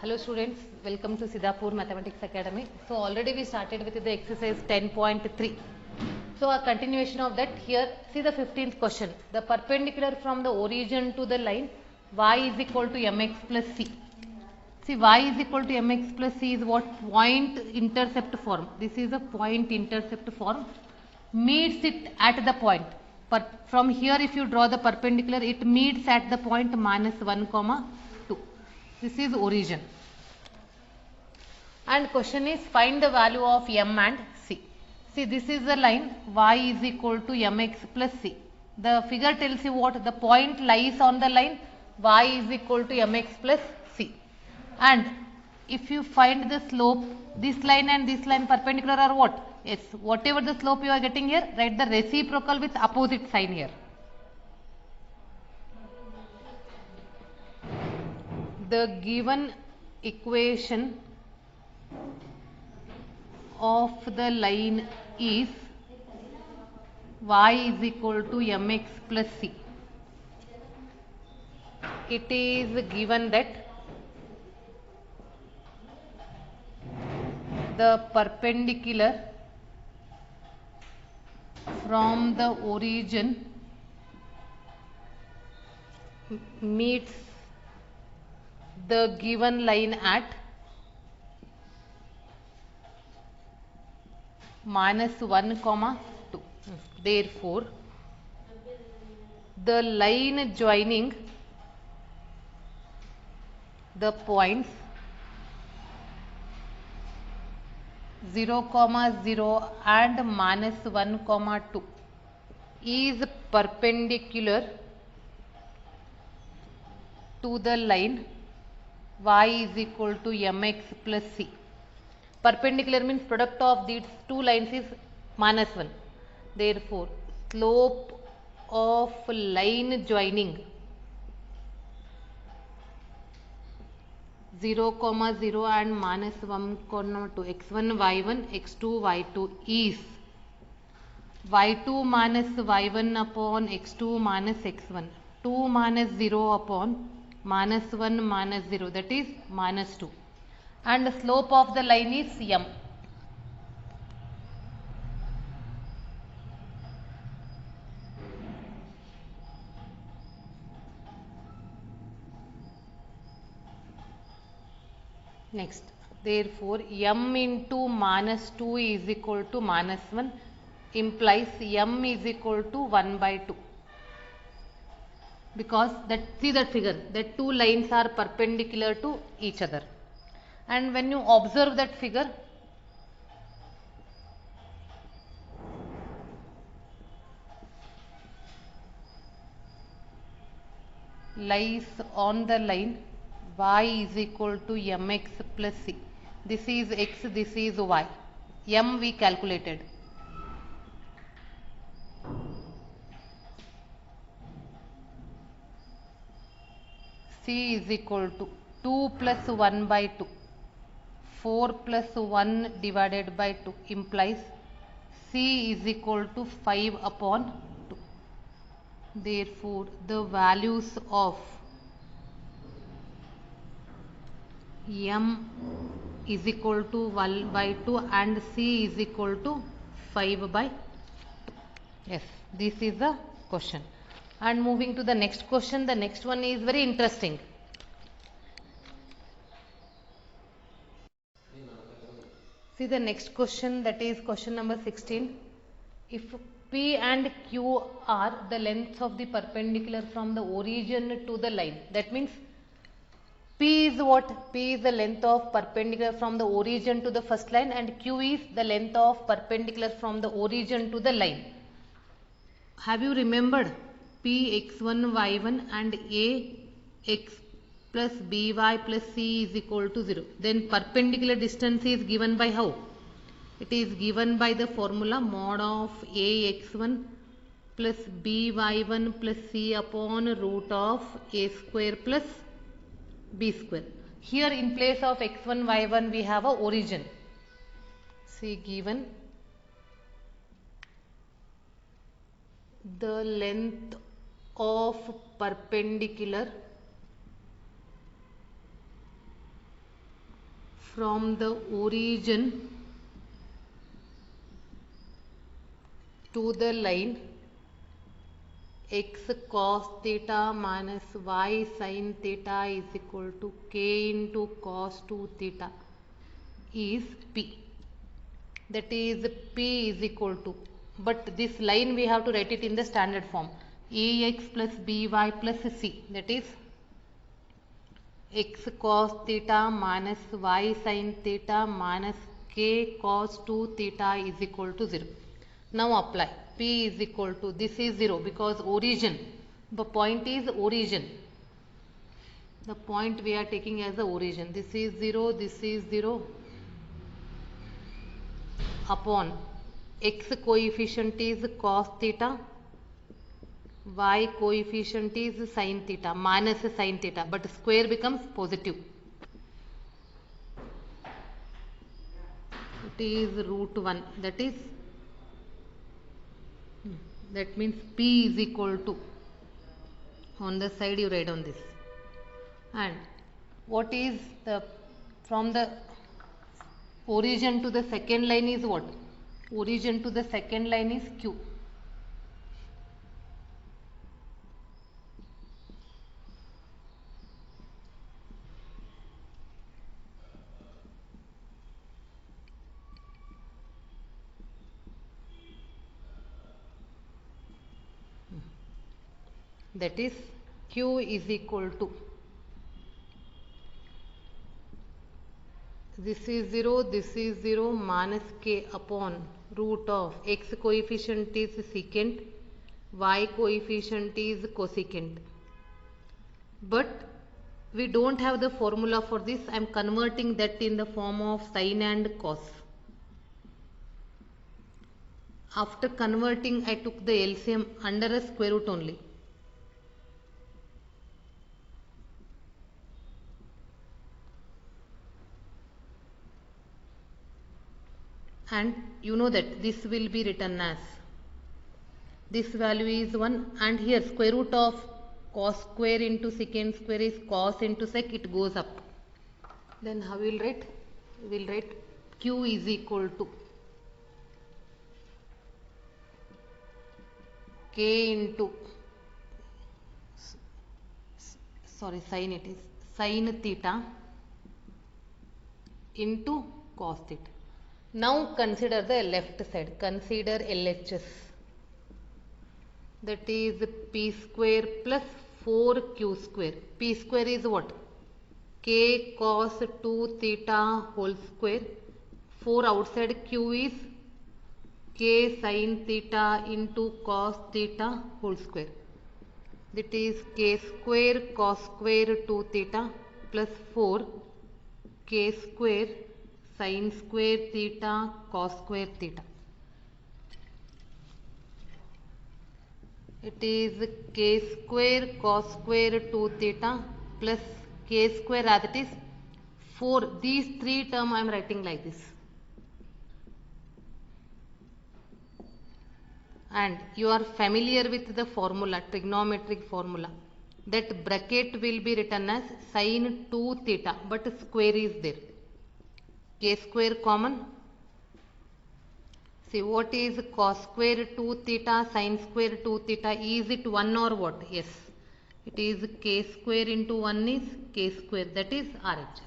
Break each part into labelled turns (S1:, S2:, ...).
S1: Hello students, welcome to Siddhapur Mathematics Academy. So already we started with the exercise 10.3. So a continuation of that here, see the 15th question. The perpendicular from the origin to the line y is equal to mx plus c. See y is equal to mx plus c is what? Point intercept form. This is a point intercept form. Meets it at the point. But from here if you draw the perpendicular, it meets at the point minus 1 comma 2. This is origin. And question is find the value of m and c. See this is the line y is equal to mx plus c. The figure tells you what? The point lies on the line y is equal to mx plus c. And if you find the slope, this line and this line perpendicular are what? Yes, whatever the slope you are getting here, write the reciprocal with opposite sign here. The given equation of the line is y is equal to mx plus c. It is given that the perpendicular from the origin meets the given line at minus 1 comma 2. Therefore, the line joining the points 0 comma 0 and minus 1 comma 2 is perpendicular to the line y is equal to mx plus c. Perpendicular means product of these two lines is minus 1. Therefore, slope of line joining 0 comma 0 and minus 1 comma 2 x1 y1 x2 y2 is y2 minus y1 upon x2 minus x1, 2 minus 0 upon minus 1 minus 0, that is minus 2, and the slope of the line is m. Next, therefore m into minus 2 is equal to minus 1 implies m is equal to 1 by 2, because that, see that figure, that two lines are perpendicular to each other, and when you observe that figure, lies on the line y is equal to mx plus c. This is x, this is y. M we calculated. C is equal to 2 plus 1 by 2. 4 plus 1 divided by 2 implies C is equal to 5 upon 2. Therefore, the values of m is equal to 1 by 2 and c is equal to 5 by 2. Yes, this is the question. And moving to the next question, the next one is very interesting. See the next question, that is question number 16. If P and Q are the lengths of the perpendicular from the origin to the line, that means P is what? P is the length of perpendicular from the origin to the first line and Q is the length of perpendicular from the origin to the line. Have you remembered P x1 y1 and A x plus by plus c is equal to 0? Then perpendicular distance is given by how? It is given by the formula mod of A x1 plus by1 plus c upon root of a square plus b square. Here in place of x1 y1 we have a origin. See given the length of perpendicular from the origin to the line x cos theta minus y sin theta is equal to k into cos 2 theta is P. That is P is equal to, but this line we have to write it in the standard form, ax plus by plus c, that is x cos theta minus y sin theta minus k cos 2 theta is equal to 0. Now apply. P is equal to, this is 0 because origin, the point is origin, the point we are taking as the origin, this is 0, this is 0, upon x coefficient is cos theta, y coefficient is sin theta minus sin theta, but square becomes positive. It is root 1, that means P is equal to, on the side you write on this, and what is the, from the origin to the second line is what? Origin to the second line is Q. That is Q is equal to, this is 0 minus k upon root of x coefficient is secant, y coefficient is cosecant. But we don't have the formula for this. I am converting that in the form of sin and cos. After converting, I took the LCM under a square root only. And you know that this will be written as, this value is 1, and here square root of cos square into secant square is cos into sec, it goes up. Then how we will write? We will write Q is equal to k into, sorry, sin, it is sin theta into cos theta. Now consider the left side, consider LHS, that is P square plus 4Q square. P square is what? K cos 2 theta whole square. 4 outside, Q is K sin theta into cos theta whole square. That is K square cos square 2 theta plus 4 K square sin square theta cos square theta. It is k square cos square 2 theta plus k square, as it is 4. These three terms I am writing like this. And you are familiar with the formula, trigonometric formula. That bracket will be written as sin 2 theta, but square is there. K square common. See, what is cos square 2 theta, sin square 2 theta? Is it 1 or what? Yes. It is k square into 1 is k square, that is RHS.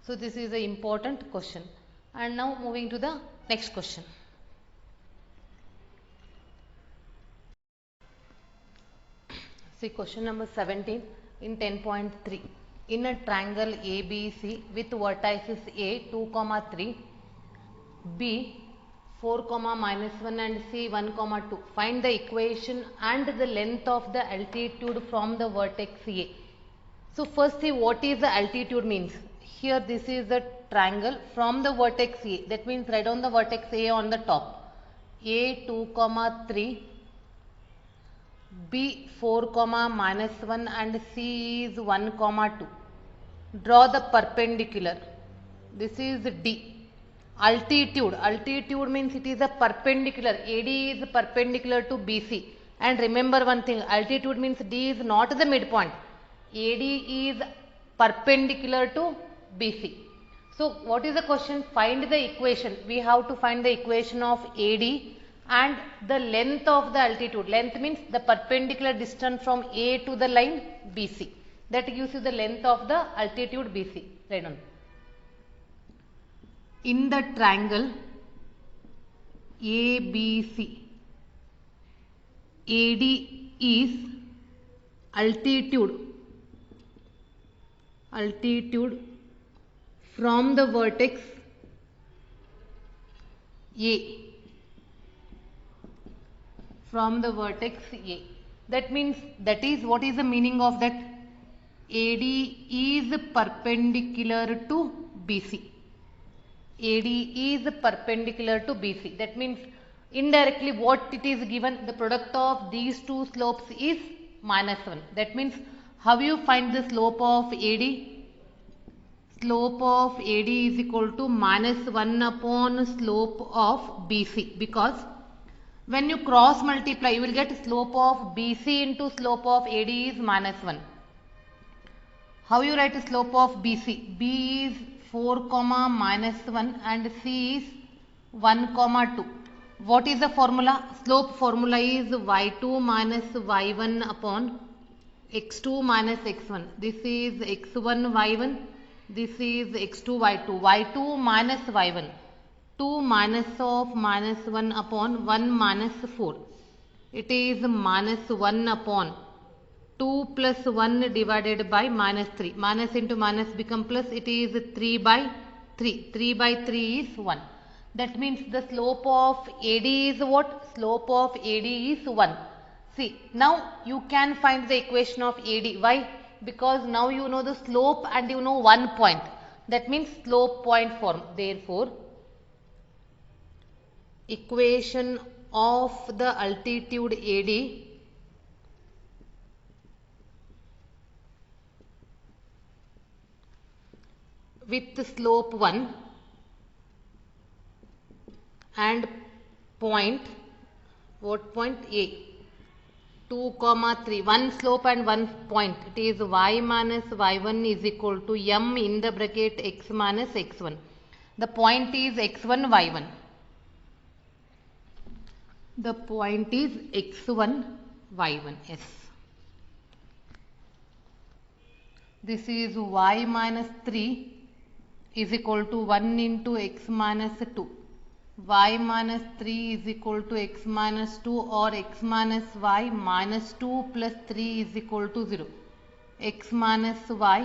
S1: So this is an important question. And now moving to the next question. See, question number 17 in 10.3. In a triangle ABC with vertices A 2, 3, B 4, -1 and C 1, 2. Find the equation and the length of the altitude from the vertex A. So first see what is the altitude means. Here this is the triangle from the vertex A. That means write down the vertex A on the top. A 2, 3, B 4, -1 and C is 1, 2. Draw the perpendicular. This is D. Altitude means it is a perpendicular. AD is perpendicular to BC. And remember one thing, altitude means D is not the midpoint. AD is perpendicular to BC. So what is the question? Find the equation. We have to find the equation of AD and the length of the altitude. Length means the perpendicular distance from A to the line BC. That gives you the length of the altitude BC. Right on. In the triangle ABC, AD is altitude from the vertex A. From the vertex A. That means, that is, what is the meaning of that? AD is perpendicular to BC. AD is perpendicular to BC. That means, indirectly what it is given? The product of these two slopes is -1. That means, how you find the slope of AD? Slope of AD is equal to -1 upon slope of BC, because when you cross multiply, you will get slope of BC into slope of AD is -1. How you write slope of BC? B is 4, -1 and C is 1, 2. What is the formula? Slope formula is y2 minus y1 upon x2 minus x1. This is x1 y1. This is x2 y2. y2 minus y1. 2 minus of -1 upon 1 minus 4. It is -1 upon 2 plus 1 divided by -3. Minus into minus become plus. It is 3 by 3. 3 by 3 is 1. That means the slope of AD is what? Slope of AD is 1. See, now you can find the equation of AD. Why? Because now you know the slope and you know one point. That means slope point form. Therefore, equation of the altitude AD with slope 1 and point, what point? A. 2, 3. One slope and one point. It is y minus y1 is equal to m in the bracket x minus x1. The point is x1, y1. The point is x1, y1. Yes. This is y minus 3 is equal to 1 into x minus 2. Y minus 3 is equal to x minus 2, or x minus y minus 2 plus 3 is equal to 0. X minus y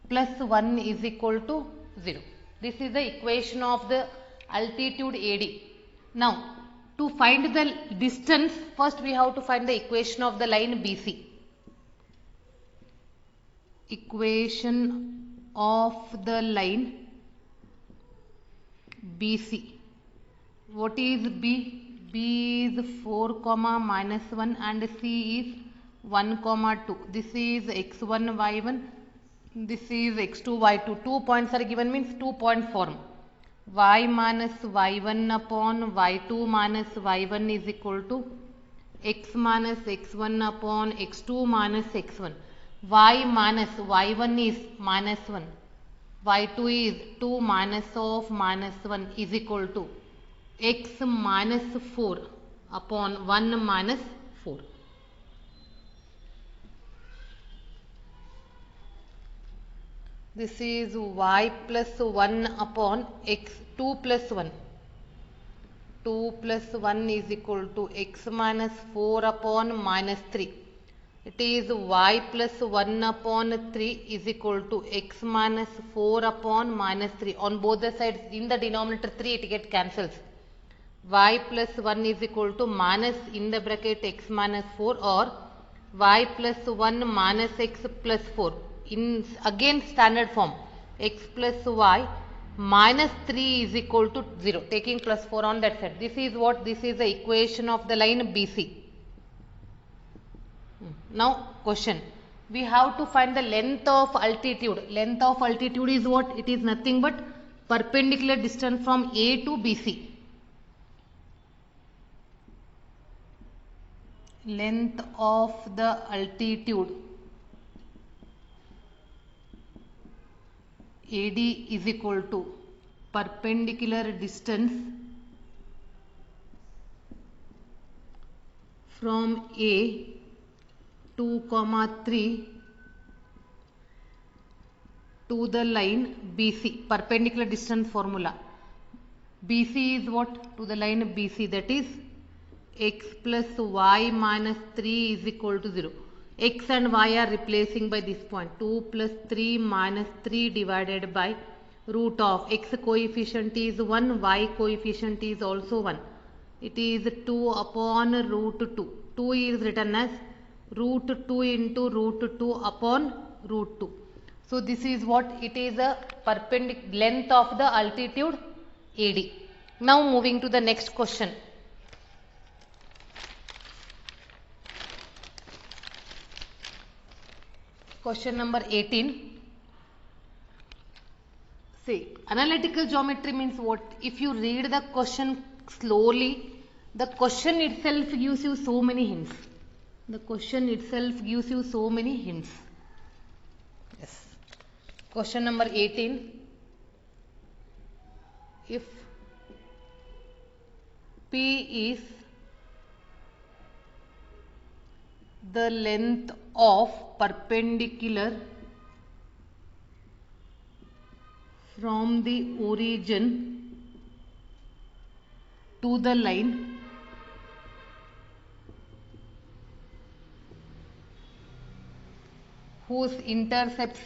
S1: plus 1 is equal to 0. This is the equation of the altitude AD. Now, to find the distance, first we have to find the equation of the line BC. Equation of the line BC. What is B? B is 4, -1 and C is 1, 2. This is x1, y1. This is x2, y2. 2 points are given, means 2 point form. Y minus y1 upon y2 minus y1 is equal to x minus x1 upon x2 minus x1. Y minus y1 is -1. y2 is 2 minus of -1 is equal to x minus 4 upon 1 minus 4. This is y plus 1 upon x. 2 plus 1. 2 plus 1 is equal to x minus 4 upon minus 3. It is y plus 1 upon 3 is equal to x minus 4 upon minus 3. On both the sides, in the denominator 3 it gets cancels. Y plus 1 is equal to minus in the bracket x minus 4, or y plus 1 minus x plus 4. In again standard form, x plus y minus 3 is equal to 0, taking plus 4 on that side. This is what? This is the equation of the line BC. Now question, we have to find the length of altitude. Length of altitude is what? It is nothing but perpendicular distance from A to BC. Length of the altitude AD is equal to perpendicular distance from A 2,3 to the line BC. Perpendicular distance formula. BC is what? To the line BC, that is x plus y minus 3 is equal to 0. X and y are replacing by this point. 2 plus 3 minus 3 divided by root of x coefficient is 1, y coefficient is also 1. It is 2 upon root 2. 2 is written as root 2 into root 2 upon root 2. So this is what it is, a perpendicular length of the altitude AD. Now moving to the next question. Question number 18. See, analytical geometry means what? If you read the question slowly, the question itself gives you so many hints. The question itself gives you so many hints. Yes. Question number 18. If P is the length of perpendicular from the origin to the line whose intercepts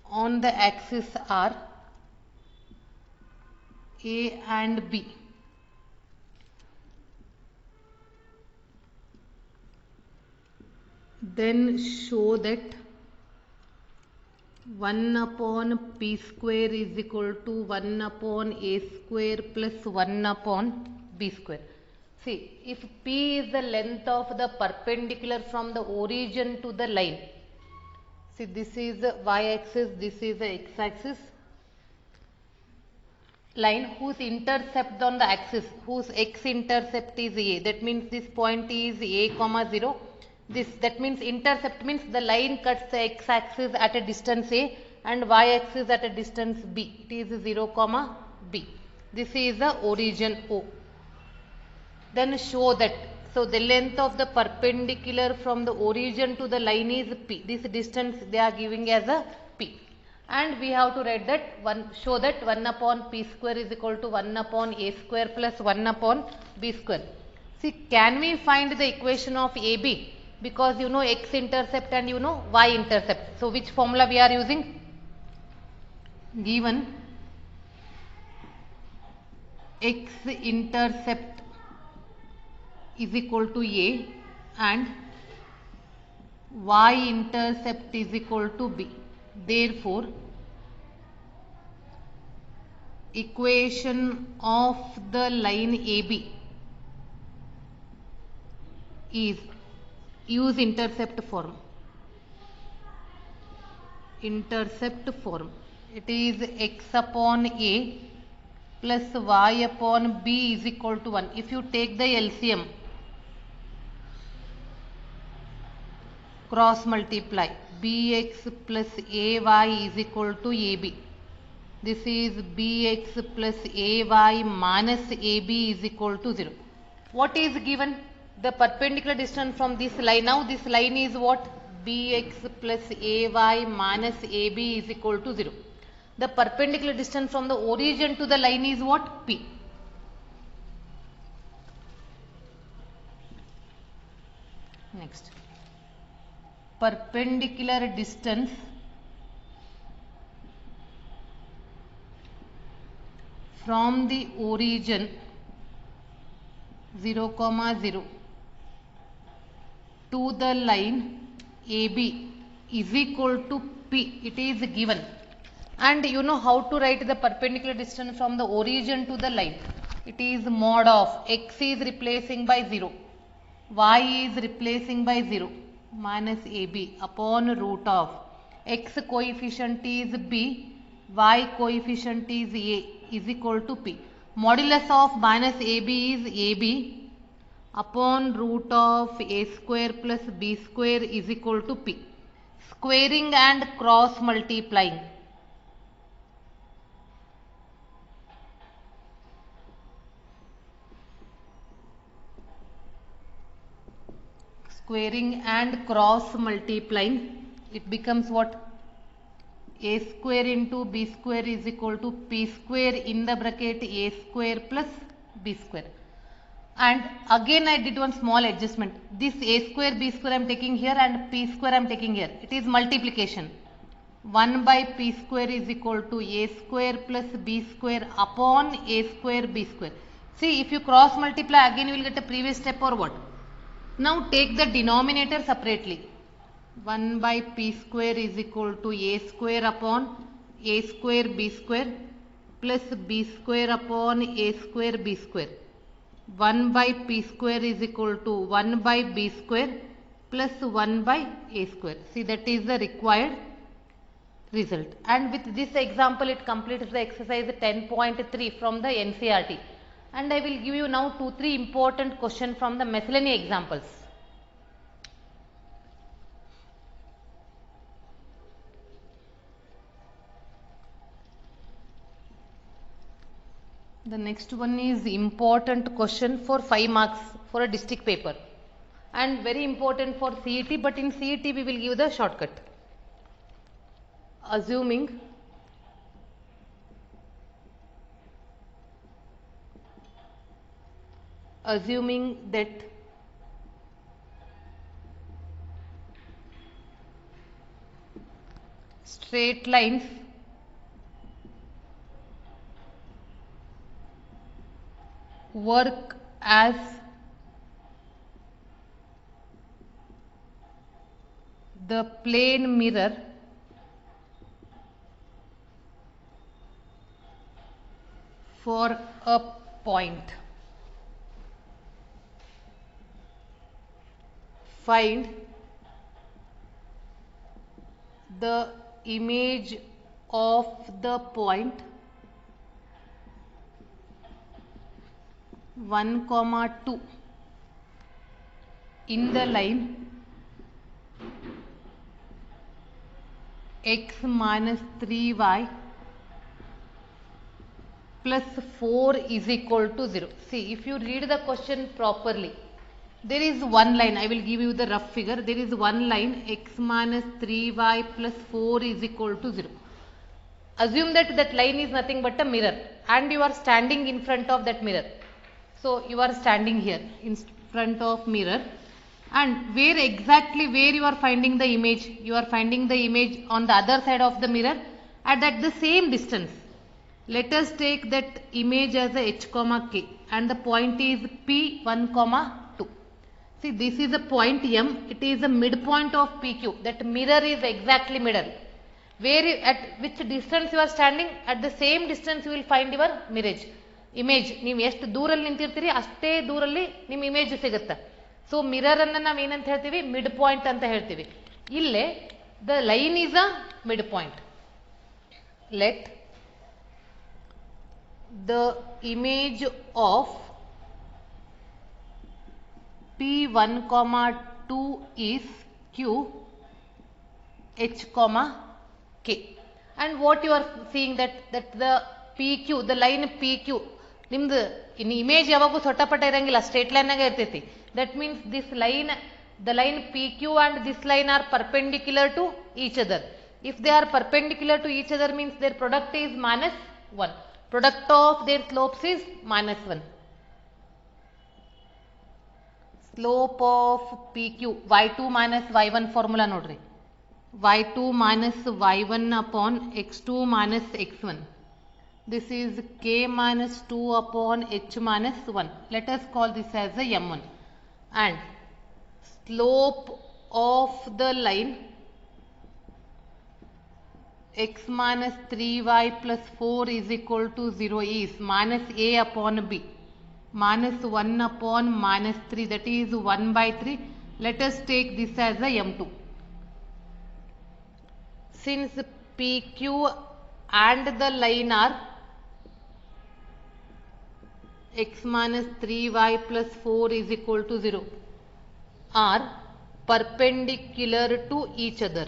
S1: on the axis are A and B. Then show that 1 upon P square is equal to 1 upon A square plus 1 upon B square. See, if P is the length of the perpendicular from the origin to the line. See, this is the y-axis, this is the x-axis. Line whose intercept on the axis, whose x-intercept is A. That means this point is A comma 0. That means intercept means the line cuts the x-axis at a distance A and y-axis at a distance B. It is 0 comma B. This is the origin O. Then show that, so the length of the perpendicular from the origin to the line is P. This distance they are giving as a P. And we have to write that show that 1 upon P square is equal to 1 upon A square plus 1 upon B square. See, can we find the equation of AB? Because you know x intercept and you know y intercept. So which formula we are using? Given x intercept is equal to A and y intercept is equal to B. Therefore, equation of the line AB is, use intercept form. Intercept form. It is x upon A plus y upon B is equal to 1. If you take the LCM, cross multiply, bx plus ay is equal to ab. This is bx plus ay minus ab is equal to 0. What is given? The perpendicular distance from this line. Now this line is what? Bx plus ay minus ab is equal to 0. The perpendicular distance from the origin to the line is what? P. Next. Perpendicular distance from the origin 0, 0 to the line AB is equal to P. It is given. And you know how to write the perpendicular distance from the origin to the line. It is mod of x is replacing by 0, y is replacing by 0 minus AB upon root of x coefficient is B, y coefficient is A is equal to P. Modulus of minus AB is AB upon root of a square plus b square is equal to p. Squaring and cross multiplying. Squaring and cross multiplying, it becomes what? A square into b square is equal to p square in the bracket a square plus b square. And again I did one small adjustment. This a square b square I am taking here and p square I am taking here. It is multiplication. 1 by p square is equal to a square plus b square upon a square b square. See, if you cross multiply again you will get a previous step or what? Now take the denominator separately. 1 by p square is equal to a square upon a square b square plus b square upon a square b square. 1 by p square is equal to 1 by b square plus 1 by a square. See, that is the required result. And with this example it completes the exercise 10.3 from the NCERT. And I will give you now 2-3 important questions from the miscellaneous examples. The next one is important question for 5 marks for a district paper and very important for CET, but in CET we will give the shortcut. Assuming that straight lines work as the plane mirror for a point. Find the image of the point 1, 2 in the line x minus 3y plus 4 is equal to 0. See, if you read the question properly, there is one line. I will give you the rough figure. There is one line x minus 3y plus 4 is equal to 0. Assume that that line is nothing but a mirror and you are standing in front of that mirror. So, you are standing here in front of mirror, and where exactly where you are finding the image? You are finding the image on the other side of the mirror at the same distance. Let us take that image as a h comma k and the point is p 1 comma 2. See, this is a point M. It is a midpoint of PQ. That mirror is exactly middle. Where you, at which distance you are standing? At the same distance you will find your mirage. Image. ನೀವು ಎಷ್ಟು ದೂರಲ್ಲಿ ನಿಂತಿರ್ತೀರಿ ಅಷ್ಟೇ ದೂರಲ್ಲಿ ನಿಮ್ಮ image ಸಿಗುತ್ತೆ. So mirror ಅನ್ನು ನಾವು ಏನಂತ ಹೇಳ್ತೀವಿ? Mid point ಅಂತ ಹೇಳ್ತೀವಿ. ಇಲ್ಲೇ the line is a mid point. Let the image of P1, 2 is Q, H, K. And what you are seeing that the PQ, the line PQ, nimdu in image yavagu sottapata irangilla, straight line naga irtೈತಿ. That means this line, the line PQ and this line are perpendicular to each other. If they are perpendicular to each other means their product is -1. Product of their slopes is -1. Slope of PQ, y2 minus y1 formula nodri. y2 minus y1 upon x2 minus x1. This is k minus 2 upon h minus 1. Let us call this as a m1. And slope of the line x minus 3y plus 4 is equal to 0 is minus a upon b. Minus 1 upon minus 3, that is 1 by 3. Let us take this as a m2. Since PQ and the line are x minus 3y plus 4 is equal to 0 are perpendicular to each other.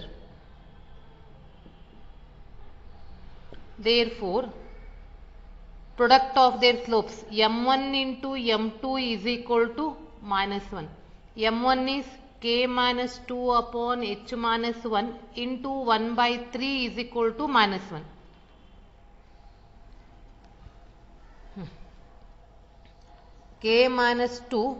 S1: Therefore, product of their slopes m1 into m2 is equal to minus 1. m1 is k minus 2 upon h minus 1 into 1 by 3 is equal to minus 1. K minus 2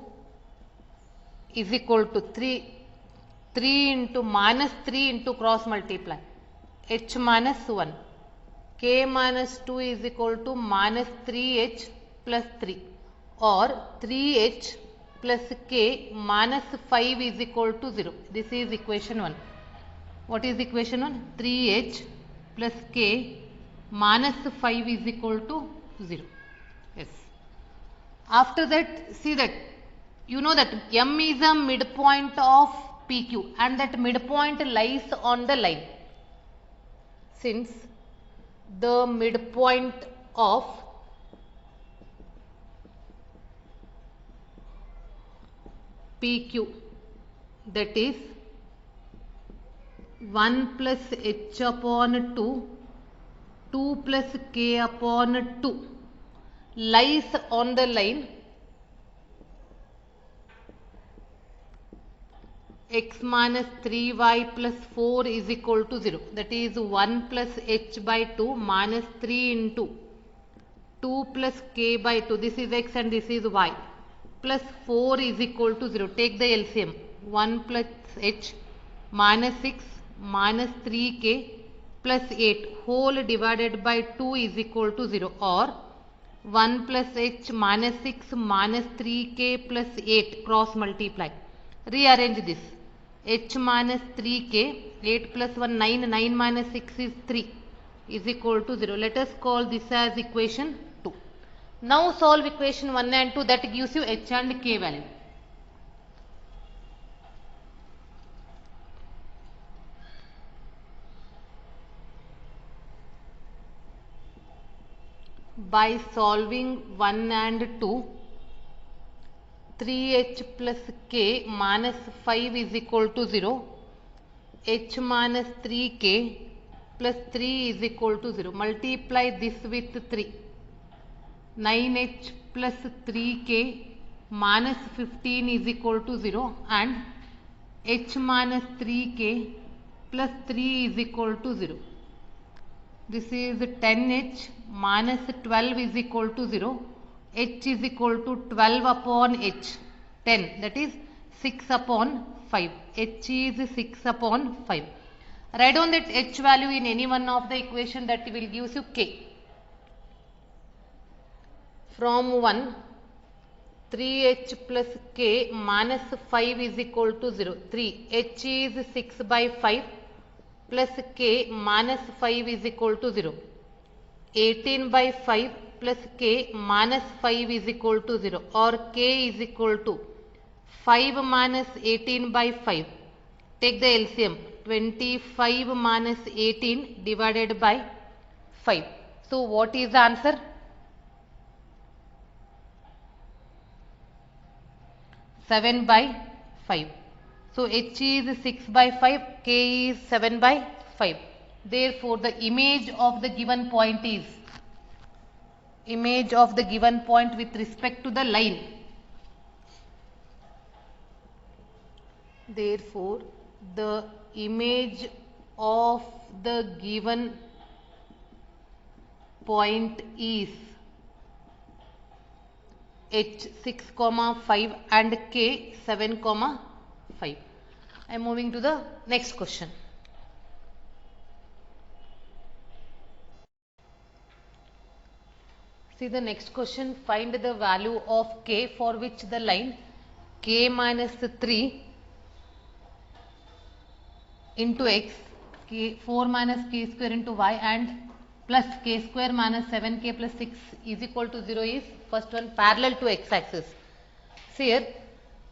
S1: is equal to 3 into minus 3 into cross multiply h minus 1. K minus 2 is equal to minus 3h plus 3 or 3h plus k minus 5 is equal to 0. This is equation 1. What is equation 1? 3h plus k minus 5 is equal to 0. Yes. After that, see that you know that M is a midpoint of PQ and that midpoint lies on the line. Since the midpoint of PQ, that is 1 plus h upon 2, 2 plus k upon 2 lies on the line x minus 3y plus 4 is equal to 0. That is 1 plus h by 2 minus 3 into 2 plus k by 2. This is x and this is y. Plus 4 is equal to 0. Take the LCM. 1 plus h minus 6 minus 3k plus 8 whole divided by 2 is equal to 0 or 1 plus h minus 6 minus 3k plus 8 cross multiply. Rearrange this. H minus 3k, 8 plus 1 9, 9 minus 6 is 3 is equal to 0. Let us call this as equation 2. Now solve equation 1 and 2, that gives you h and k value. By solving 1 and 2, 3h plus k minus 5 is equal to 0. H minus 3k plus 3 is equal to 0. Multiply this with 3. 9h plus 3k minus 15 is equal to 0 and h minus 3k plus 3 is equal to 0. This is 10h minus 12 is equal to 0. H is equal to 12 upon h, 10, that is 6 upon 5. H is 6 upon 5. Write down that h value in any one of the equation, that will give you k. From 1, 3h plus k minus 5 is equal to 0. 3, h is 6 by 5 plus k minus 5 is equal to 0. 18 by 5 plus k minus 5 is equal to 0 or k is equal to 5 minus 18 by 5. Take the LCM. 25 minus 18 divided by 5. So what is the answer? 7 by 5. So h is 6 by 5, k is 7 by 5. Therefore, the image of the given point is with respect to the line. Therefore, the image of the given point is h 6, 5 and k 7, 5. I am moving to the next question. See the next question. Find the value of k for which the line k minus 3 into x, 4 minus k square into y and plus k square minus 7k plus 6 is equal to 0 is first one parallel to x axis. See here,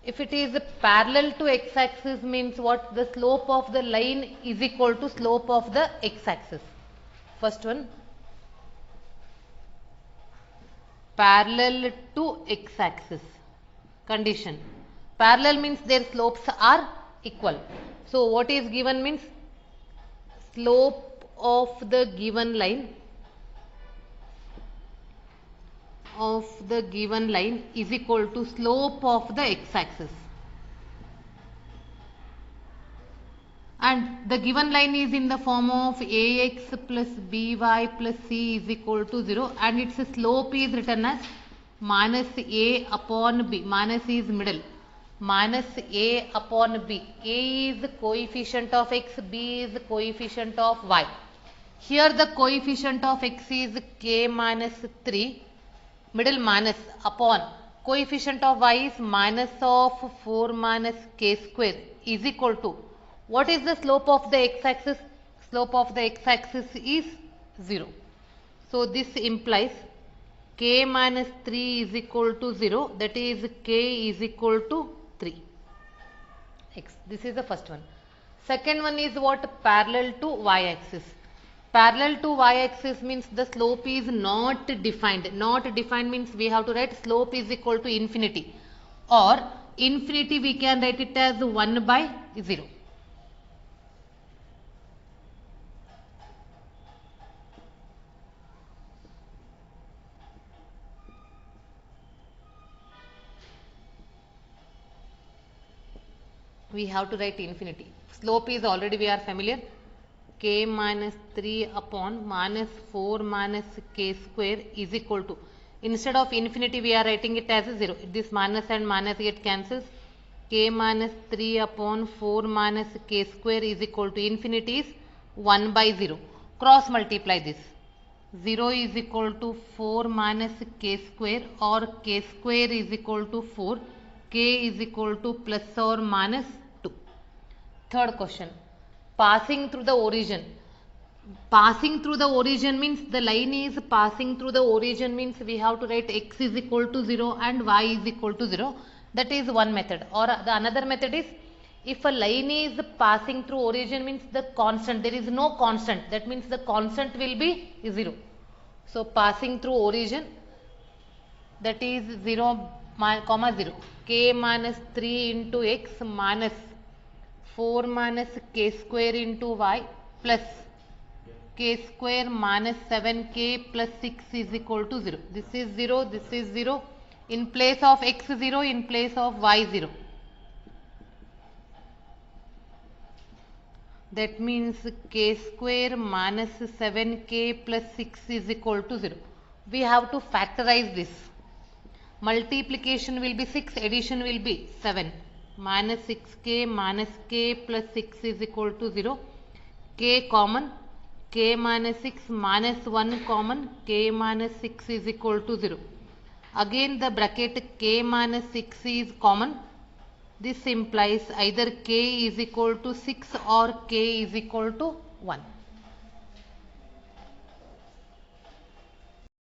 S1: if it is parallel to x axis means what? The slope of the line is equal to slope of the x axis. First one. parallel to x-axis. Condition. Parallel means their slopes are equal. So what is given means slope of the given line is equal to slope of the x-axis. And the given line is in the form of ax plus by plus c is equal to 0, and its slope is written as minus a upon b. Minus is middle. Minus a upon b. A is coefficient of x, b is coefficient of y. Here the coefficient of x is k minus 3, middle minus, upon coefficient of y is minus of 4 minus k square is equal to, what is the slope of the x-axis? Slope of the x-axis is 0. So this implies k minus 3 is equal to 0, that is k is equal to 3. X. This is the first one. Second one is what? Parallel to y-axis. Parallel to y-axis means the slope is not defined. Not defined means we have to write slope is equal to infinity, or infinity we can write it as 1 by 0. We have to write infinity. Slope is already we are familiar. K minus 3 upon minus 4 minus k square is equal to, instead of infinity we are writing it as a 0. This minus and minus get cancels. K minus 3 upon 4 minus k square is equal to, infinity is 1 by 0. Cross multiply this. 0 is equal to 4 minus k square, or k square is equal to 4. K is equal to plus or minus 2. Third question. Passing through the origin. Passing through the origin means the line is passing through the origin means we have to write x is equal to 0 and y is equal to 0. That is one method. Or the another method is, if a line is passing through origin means the constant, there is no constant, that means the constant will be 0. So passing through origin, that is 0, 0, k minus 3 into x minus 4 minus k square into y plus k square minus 7k plus 6 is equal to 0. This is 0, this is 0. In place of x 0, in place of y 0. That means k square minus 7k plus 6 is equal to 0. We have to factorize this. Multiplication will be 6, addition will be 7. Minus 6k minus k plus 6 is equal to 0. K common, k minus 6 minus 1 common, k minus 6 is equal to 0. Again the bracket k minus 6 is common. This implies either k is equal to 6 or k is equal to 1.